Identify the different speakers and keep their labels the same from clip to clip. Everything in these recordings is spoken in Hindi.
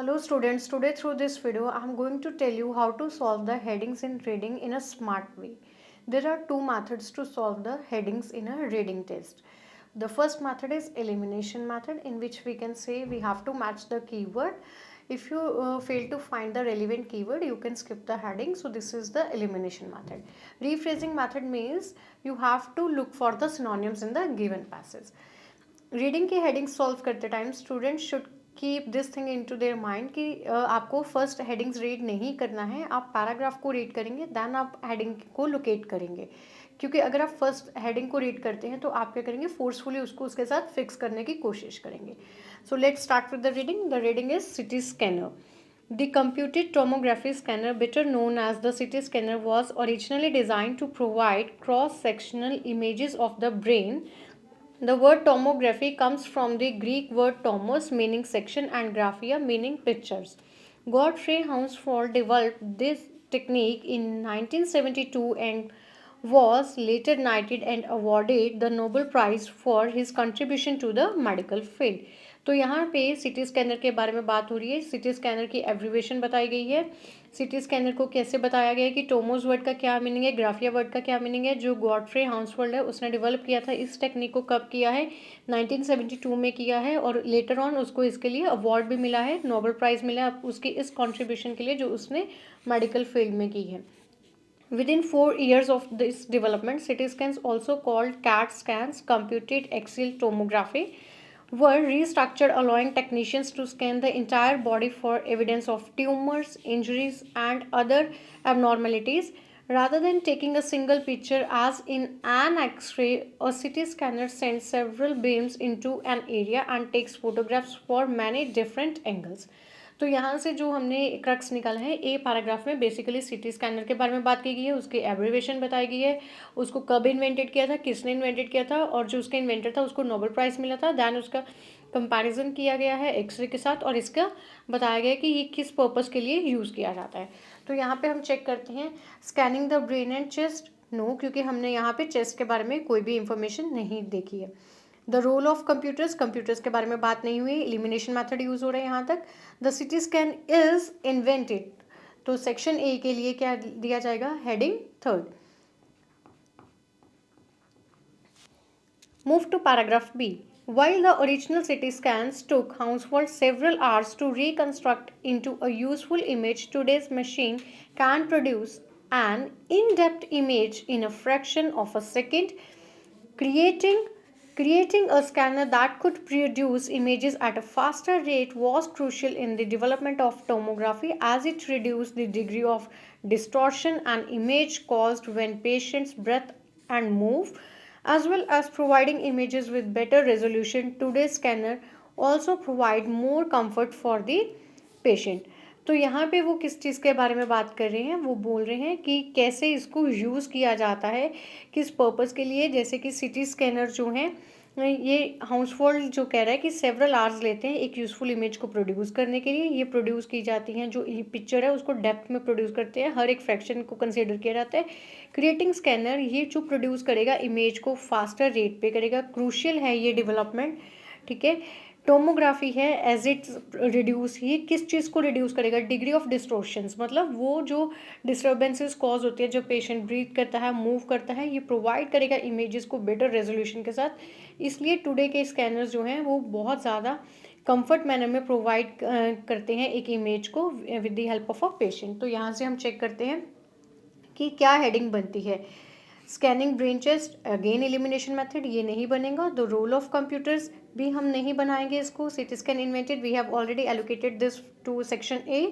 Speaker 1: Hello students, today through this video I am going to tell you how to solve the headings in reading in a smart way. There are two methods to solve the headings in a reading test. The first method is elimination method, in which we can say we have to match the keyword. If you fail to find the relevant keyword, you can skip the heading. So this is the elimination method. Rephrasing method means you have to look for the synonyms in the given passage. Reading की हेडिंग सॉल्व करते time student should keep this thing in to their mind कि आपको फर्स्ट हेडिंग्स रीड नहीं करना है, आप पैराग्राफ को रीड करेंगे देन आप हेडिंग को लोकेट करेंगे, क्योंकि अगर आप फर्स्ट हेडिंग को रीड करते हैं तो आप क्या करेंगे, फोर्सफुली उसको उसके साथ फिक्स करने की कोशिश करेंगे. So let's start with the reading. The reading is city scanner. The computed tomography scanner, better known as the CT scanner, was originally designed to provide cross-sectional images of the brain. The word tomography comes from the Greek word tomos, meaning section, and graphia, meaning pictures. Godfrey Hounsfield developed this technique in 1972 and was later knighted and awarded the Nobel Prize for his contribution to the medical field. तो यहाँ पे सिटी स्कैनर के बारे में बात हो रही है. सिटी स्कैनर की एब्रीवेशन बताई गई है. सिटी स्कैनर को कैसे बताया गया है कि टोमोज वर्ड का क्या मीनिंग है, ग्राफिया वर्ड का क्या मीनिंग है. जो गॉडफ्रे हाउंसफोल्ड है उसने डेवलप किया था. इस टेक्निक को कब किया है, 1972 में किया है, और लेटर ऑन उसको इसके लिए अवार्ड भी मिला है, नोबेल प्राइज़ मिला है उसकी इस कॉन्ट्रीब्यूशन के लिए जो उसने मेडिकल फील्ड में की है. Within 4 years of this development, CT scans, also called CAT scans, computed axial tomography, were restructured, allowing technicians to scan the entire body for evidence of tumors, injuries, and other abnormalities. Rather than taking a single picture as in an X-ray, a CT scanner sends several beams into an area and takes photographs for many different angles. तो यहाँ से जो हमने क्रक्स निकाला है, ए पैराग्राफ में बेसिकली सिटी स्कैनर के बारे में बात की गई है, उसकी एब्रीवेशन बताई गई है, उसको कब इन्वेंटेड किया था, किसने इन्वेंटेड किया था, और जो उसका इन्वेंटर था उसको नोबेल प्राइज़ मिला था. दैन उसका कंपैरिजन किया गया है एक्सरे के साथ, और इसका बताया गया कि ये किस पर्पज़ के लिए यूज़ किया जाता है. तो यहाँ पे हम चेक करते हैं scanning the brain and chest. No, क्योंकि हमने यहाँ पे चेस्ट के बारे में कोई भी इंफॉर्मेशन नहीं देखी है. The role of computers, computers के बारे में बात नहीं हुई. एलिमिनेशन मेथड यूज़ हो रहा है यहाँ तक. The CT scan is invented, तो सेक्शन ए के लिए क्या दिया जाएगा, heading third. Move to paragraph B. While the original CT scans took Hounsfield several hours to reconstruct into a useful image, today's machine can produce an in-depth image in a fraction of a second. Creating a scanner that could produce images at a faster rate was crucial in the development of tomography, as it reduced the degree of distortion an image caused when patients breathe and move, as well as providing images with better resolution. Today's scanner also provide more comfort for the patient. तो यहाँ पे वो किस चीज़ के बारे में बात कर रहे हैं, वो बोल रहे हैं कि कैसे इसको यूज़ किया जाता है, किस पर्पज़ के लिए. जैसे कि सिटी स्कैनर जो हैं, ये हाउसफोल्ड जो कह रहा है कि सेवरल आवर्स लेते हैं एक यूज़फुल इमेज को प्रोड्यूस करने के लिए. ये प्रोड्यूस की जाती हैं, जो पिक्चर है उसको डेप्थ में प्रोड्यूस करते हैं, हर एक फ्रैक्शन को कंसिडर किया जाता है. क्रिएटिंग स्कैनर ये जो प्रोड्यूस करेगा इमेज को फास्टर रेट पे करेगा. क्रूशियल है ये डेवलपमेंट, ठीक है. टोमोग्राफी है एज इट रिड्यूस, ये किस चीज़ को रिड्यूस करेगा, डिग्री ऑफ डिस्टोर्शंस, मतलब वो जो डिस्टर्बेंसेस कॉज होती है जब पेशेंट ब्रीथ करता है, मूव करता है, ये प्रोवाइड करेगा इमेजेस को बेटर रेजोल्यूशन के साथ. इसलिए टुडे के स्कैनर्स जो हैं वो बहुत ज़्यादा कंफर्ट मैनर में प्रोवाइड करते हैं एक इमेज को with the help of a patient. तो यहाँ से हम चेक करते हैं कि क्या हेडिंग बनती है. Scanning brain chest, again elimination method, ये नहीं बनेगा. द रोल ऑफ कंप्यूटर्स भी हम नहीं बनाएंगे इसको. CT scan invented, we have already allocated this to section A.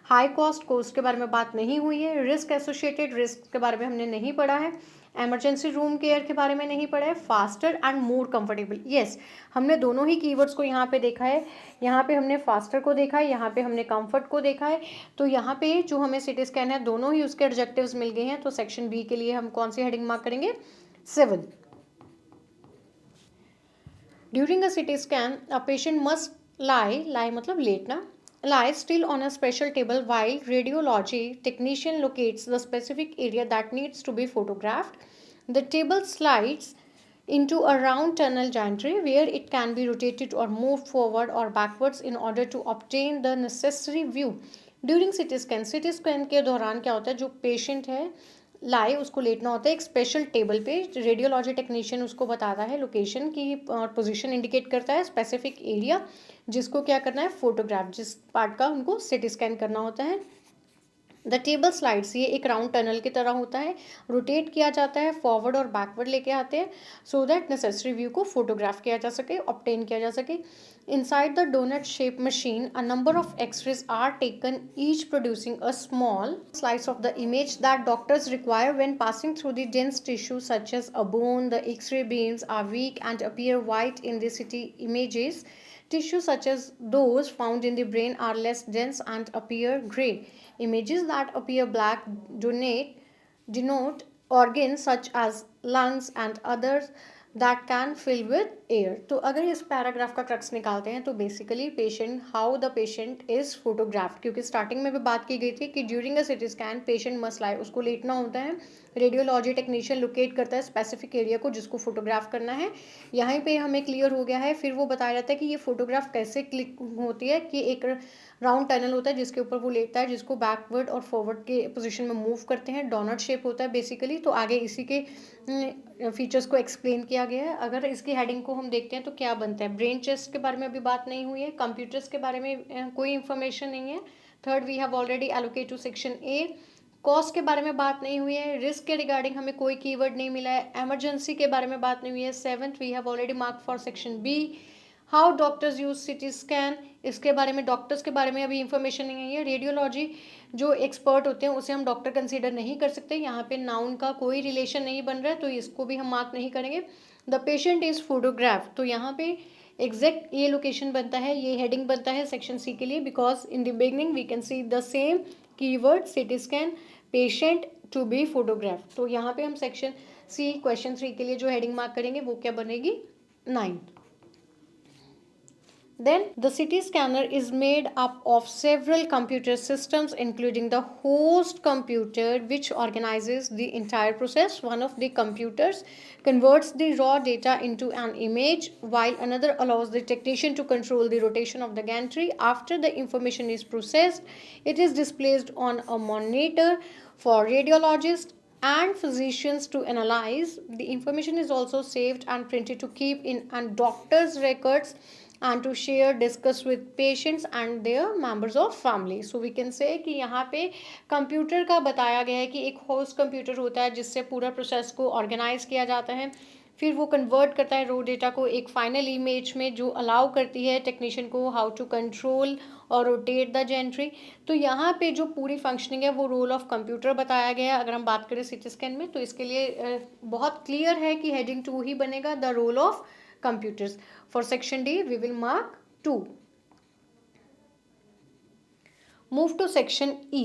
Speaker 1: High cost, cost के बारे में बात नहीं हुई है. रिस्क एसोसिएटेड, रिस्क के बारे में हमने नहीं पढ़ा है. एमरजेंसी रूम केयर के बारे में नहीं पढ़ा है. Faster and more comfortable, yes, हमने दोनों ही कीवर्ड्स को यहाँ पे देखा है. यहाँ पे हमने फास्टर को देखा है, यहाँ पे हमने कंफर्ट को देखा है. तो यहाँ पे जो हमें सिटी स्कैन है दोनों ही उसके एडजेक्टिव्स मिल गए हैं. तो सेक्शन बी के लिए हम कौन सी हेडिंग मार्क करेंगे, 7. During a CT scan a patient must लाई मतलब लेटना, lie still on a special table while radiology technician locates the specific area that needs to be photographed. The table slides into a round tunnel gantry where it can be rotated or moved forward or backwards in order to obtain the necessary view. During CT scan के दौरान क्या होता है, जो पेशेंट है लाए उसको लेटना होता है एक स्पेशल टेबल पे. रेडियोलॉजी टेक्नीशियन उसको बताता है लोकेशन की और पोजीशन इंडिकेट करता है स्पेसिफिक एरिया जिसको क्या करना है फोटोग्राफ, जिस पार्ट का उनको सिटी स्कैन करना होता है. द टेबल स्लाइड्स, ये एक राउंड टनल की तरह होता है, रोटेट किया जाता है, फॉरवर्ड और बैकवर्ड लेके आते हैं सो दैट नेसेसरी व्यू को फोटोग्राफ किया जा सके, ऑब्टेन किया जा सके. Inside the donut shaped machine, a number of x-rays are taken, each producing a small slice of the image that doctors require when passing through the dense tissue such as a bone. The x-ray beams are weak and appear white in the CT images. Tissues such as those found in the brain are less dense and appear gray. Images that appear black denote organs such as lungs and others that can fill with air. तो अगर इस पैराग्राफ का क्रक्स निकालते हैं तो basically patient, how the patient is photographed, क्योंकि स्टार्टिंग में भी बात की गई थी कि during a CT scan patient must lie, उसको लेटना होता है. रेडियोलॉजी टेक्नीशियन लोकेट करता है स्पेसिफिक एरिया को जिसको फोटोग्राफ करना है. यहाँ पे हमें क्लियर हो गया है. फिर वो बताया जाता है कि ये फोटोग्राफ कैसे क्लिक होती है, कि एक राउंड टनल होता है जिसके ऊपर वो लेटता है, जिसको बैकवर्ड और फॉरवर्ड के पोजीशन में मूव करते हैं. डोनट शेप होता है बेसिकली. तो आगे इसी के फीचर्स को एक्सप्लेन किया गया है. अगर इसकी हेडिंग को हम देखते हैं तो क्या बनता है. ब्रेन चेस्ट के बारे में अभी बात नहीं हुई है, कंप्यूटर्स के बारे में कोई इंफॉर्मेशन नहीं है. Third, we have already allocate to section A. Cost के बारे में बात नहीं हुई है. रिस्क के रिगार्डिंग हमें कोई कीवर्ड नहीं मिला है. एमरजेंसी के बारे में बात नहीं हुई है. Seventh, we have already mark for section B. How doctors use CT scan, इसके बारे में, डॉक्टर्स के बारे में अभी इंफॉर्मेशन नहीं है. रेडियोलॉजी जो एक्सपर्ट होते हैं उसे हम डॉक्टर कंसीडर नहीं कर सकते. यहाँ पे नाउन का कोई रिलेशन नहीं बन रहा है तो इसको भी हम मार्क नहीं करेंगे. द पेशेंट इज फोटोग्राफ, तो यहाँ पे एग्जैक्ट ये लोकेशन बनता है, ये हेडिंग बनता है सेक्शन सी के लिए, because in the beginning we can see the same keyword CT scan, patient, to be photograph. तो यहाँ पे हम सेक्शन सी क्वेश्चन 3 के लिए जो हेडिंग मार्क करेंगे वो क्या बनेगी, 9. Then the CT scanner is made up of several computer systems including the host computer which organizes the entire process. One of the computers converts the raw data into an image while another allows the technician to control the rotation of the gantry. After the information is processed, it is displayed on a monitor for radiologists and physicians to analyze. The information is also saved and printed to keep in and doctors' records and to share, discuss with patients and their members of family. So we can say कि यहाँ पे कंप्यूटर का बताया गया है कि एक होस्ट कंप्यूटर होता है जिससे पूरा प्रोसेस को ऑर्गेनाइज किया जाता है. फिर वो कन्वर्ट करता है रो डेटा को एक फाइनल इमेज में जो अलाउ करती है टेक्नीशियन को हाउ टू कंट्रोल और रोटेट द जेंट्री. तो यहाँ पे जो पूरी फंक्शनिंग है वो रोल ऑफ कंप्यूटर बताया गया है. अगर हम बात करें सिटी स्कैन में तो इसके लिए बहुत क्लियर है कि हेडिंग 2 ही बनेगा, the role of computers. For section D we will mark 2. Move to section E.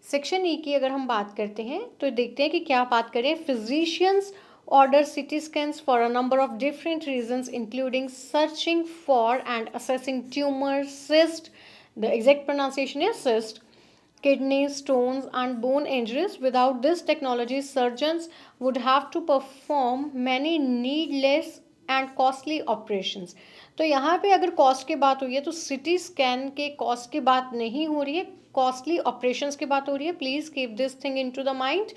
Speaker 1: Section E की अगर हम बात करते हैं तो देखते हैं कि क्या बात करें. Physicians order CT scans for a number of different reasons including searching for and assessing tumors, cyst, the exact pronunciation is cyst, kidney stones and bone injuries. Without this technology, surgeons would have to perform many needless and costly operations. तो यहाँ पे अगर कॉस्ट की बात हुई है तो सिटी स्कैन के कॉस्ट की बात नहीं हो रही है, कॉस्टली ऑपरेशंस की बात हो रही है. Please keep this thing into the mind.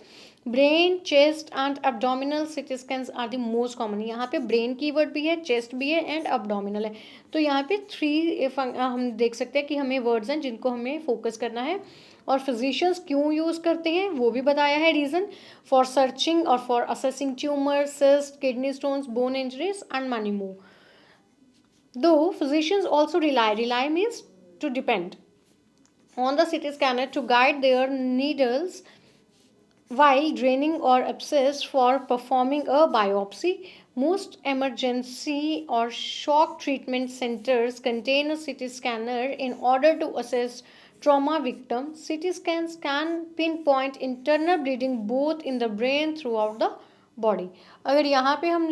Speaker 1: Brain, chest and abdominal CT scans are the most common. यहाँ पे ब्रेन कीवर्ड भी है, चेस्ट भी है एंड एब्डोमिनल है. तो यहाँ पे 3 हम देख सकते हैं कि हमें वर्ड्स हैं जिनको हमें फोकस करना है. और फिजिशियंस क्यों यूज़ करते हैं वो भी बताया है. Reason for searching or for assessing tumour, cyst, kidney stones, bone injuries and many more. Though physicians also rely means to depend on the CT scanner to guide their needles while draining or abscess for performing a biopsy. Most emergency or shock treatment centers contain a CT scanner in order to assess trauma victims. CT scans can pinpoint internal bleeding both in the brain throughout the body. अगर यहाँ पे हम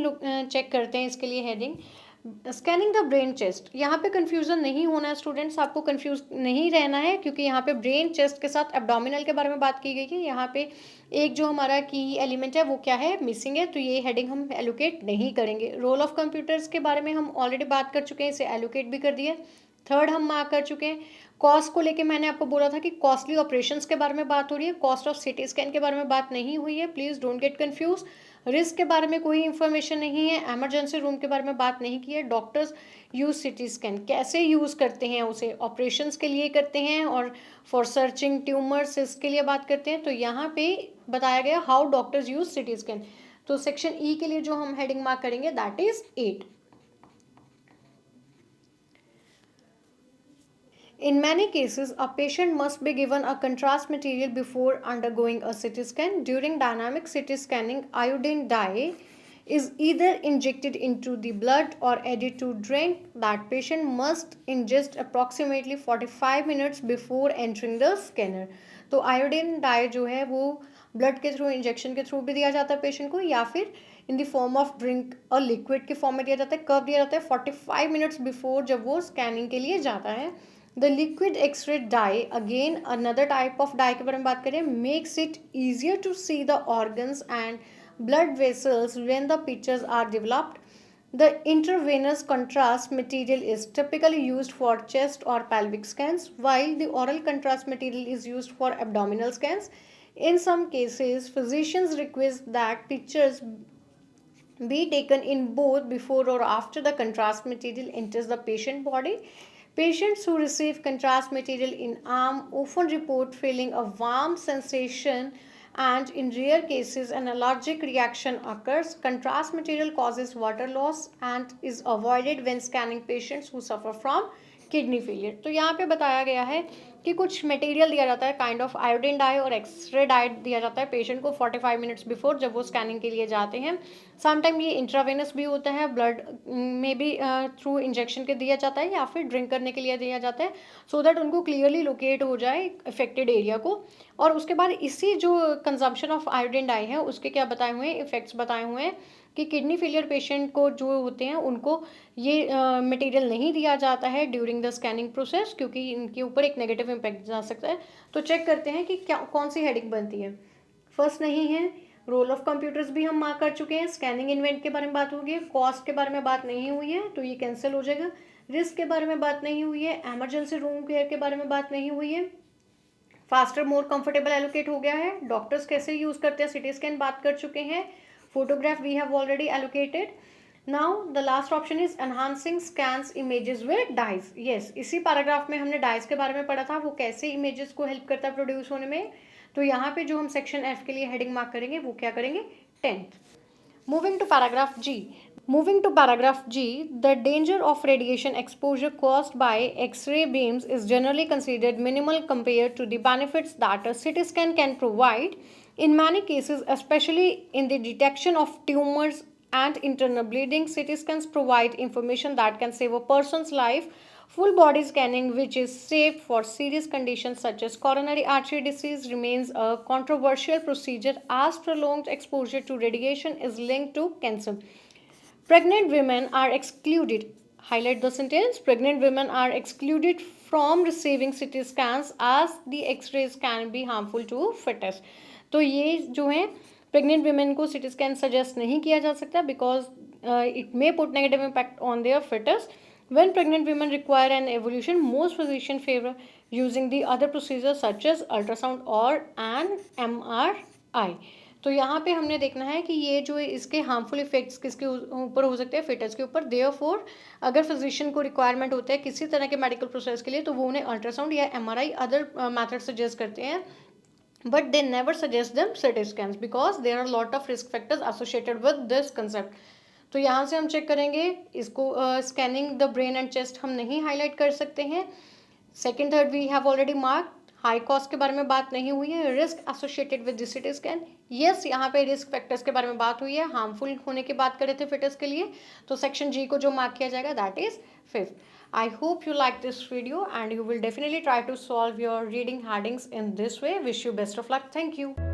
Speaker 1: चेक करते हैं इसके लिए heading scanning the brain chest, यहाँ पे कंफ्यूजन नहीं होना है स्टूडेंट्स, आपको कंफ्यूज नहीं रहना है, क्योंकि यहाँ पे ब्रेन चेस्ट के साथ एब्डोमिनल के बारे में बात की गई है। यहाँ पे एक जो हमारा की एलिमेंट है वो क्या है, मिसिंग है, तो ये हेडिंग हम एलोकेट नहीं करेंगे। रोल ऑफ कंप्यूटर्स के बारे में हम ऑलरेडी बात कर चुके हैं, इसे एलोकेट भी कर दिया। थर्ड हम मार्क कर चुके हैं। कॉस्ट को लेके मैंने आपको बोला था कि कॉस्टली ऑपरेशंस के बारे में बात हो रही है, कॉस्ट ऑफ सिटी स्कैन के बारे में बात नहीं हुई है, please don't get confuse. Risk के बारे में कोई इन्फॉर्मेशन नहीं है, एमरजेंसी रूम के बारे में बात नहीं की है। डॉक्टर्स यूज सिटी स्कैन कैसे यूज़ करते हैं, उसे ऑपरेशंस के लिए करते हैं और फॉर सर्चिंग ट्यूमर्स इसके लिए बात करते हैं। तो यहाँ पे बताया गया how doctors use CT scan. तो सेक्शन ई के लिए जो हम हेडिंग मार्क करेंगे that is 8। In many cases, a patient must be given a contrast material before undergoing a CT scan. During dynamic CT scanning, iodine dye is either injected into the blood or added to drink. That patient must ingest approximately 45 minutes before entering the scanner. तो आयोडीन डाई जो है वो ब्लड के थ्रू, इंजेक्शन के थ्रू भी दिया जाता है पेशेंट को, या फिर in the form of drink और लिक्विड के फॉर्म में दिया जाता है। कब दिया जाता है, 45 मिनट्स बिफोर, जब वो स्कैनिंग के लिए जाता है। The liquid X-ray dye, again another type of dye के बारे में बात करें, makes it easier to see the organs and blood vessels when the pictures are developed. The intravenous contrast material is typically used for chest or pelvic scans, while the oral contrast material is used for abdominal scans. In some cases, physicians request that pictures be taken in both before or after the contrast material enters the patient body. Patients who receive contrast material in arm often report feeling a warm sensation, and in rare cases an allergic reaction occurs. Contrast material causes water loss and is avoided when scanning patients who suffer from kidney failure. तो यहाँ पे बताया गया है कि कुछ मटेरियल दिया जाता है, काइंड ऑफ आयोडीन डाई और एक्सरे डाई दिया जाता है पेशेंट को 45 मिनट्स बिफोर, जब वो स्कैनिंग के लिए जाते हैं। समटाइम ये इंट्रावेनस भी होता है, ब्लड में भी थ्रू इंजेक्शन के दिया जाता है, या फिर ड्रिंक करने के लिए दिया जाता है, सो दैट उनको क्लियरली लोकेट हो जाए इफेक्टेड एरिया को। और उसके बाद इसी जो कंजम्पशन ऑफ आयोडीन डाई है उसके क्या बताए हुए हैं, इफेक्ट्स बताए हुए हैं कि किडनी फेलियर पेशेंट को जो होते हैं उनको ये मटेरियल नहीं दिया जाता है ड्यूरिंग द स्कैनिंग प्रोसेस, क्योंकि इनके ऊपर एक नेगेटिव इम्पैक्ट जा सकता है। तो चेक करते हैं कि क्या कौन सी हेडिंग बनती है। फर्स्ट नहीं है, रोल ऑफ कंप्यूटर्स भी हम मार्क कर चुके हैं, स्कैनिंग इन्वेंट के बारे में बात होगी, कॉस्ट के बारे में बात नहीं हुई है तो ये कैंसिल हो जाएगा, रिस्क के बारे में बात नहीं हुई है, एमरजेंसी रूम केयर के बारे में बात नहीं हुई है, फास्टर मोर कंफर्टेबल एलोकेट हो गया है, डॉक्टर्स कैसे यूज करते हैं सिटी स्कैन बात कर चुके हैं, photograph we have already allocated. Now the last option is enhancing scans images with dyes. Yes, इसी पैराग्राफ में हमने डाइज के बारे में पढ़ा था, वो कैसे इमेजेस को हेल्प करता है प्रोड्यूस होने में। तो यहाँ पे जो हम सेक्शन एफ के लिए हेडिंग मार्क करेंगे वो क्या करेंगे, 10th। Moving to paragraph G. Moving to paragraph G, the danger of radiation exposure caused by X-ray beams is generally considered minimal compared to the benefits that a CT scan can provide. In many cases, especially in the detection of tumors and internal bleeding, CT scans provide information that can save a person's life. Full body scanning, which is safe for serious conditions such as coronary artery disease, remains a controversial procedure as prolonged exposure to radiation is linked to cancer. Pregnant women are excluded. Highlight the sentence. Pregnant women are excluded from receiving CT scans as the X-rays can be harmful to fetus. तो ये जो है प्रेग्नेंट women को CT scan सजेस्ट नहीं किया जा सकता because it may put negative impact on their fetus. When pregnant women require an evolution, most physicians favor using the other procedures such as ultrasound or an MRI. तो यहाँ पे हमने देखना है कि ये जो इसके हार्मफुल इफेक्ट्स किसके ऊपर हो सकते हैं, फिटस के ऊपर। देयरफॉर अगर फिजिशियन को रिक्वायरमेंट होता है किसी तरह के मेडिकल प्रोसेस के लिए तो वो उन्हें अल्ट्रासाउंड या MRI अदर मैथड सजेस्ट करते हैं, but they never suggest them CT scans because there are a lot of risk factors associated with this concept. तो यहाँ से हम चेक करेंगे इसको, scanning the brain and chest हम नहीं हाईलाइट कर सकते हैं। Second third we have already mark. High cost के बारे में बात नहीं हुई है। Risk associated with CT scan, yes यहाँ पे रिस्क फैक्टर्स के बारे में बात हुई है, हार्मफुल होने की बात करे थे फिटस के लिए, तो सेक्शन जी को जो मार्क किया जाएगा that is 5th। I hope you like this video and you will definitely try to solve your reading headings in this way. Wish you best of luck. Thank you.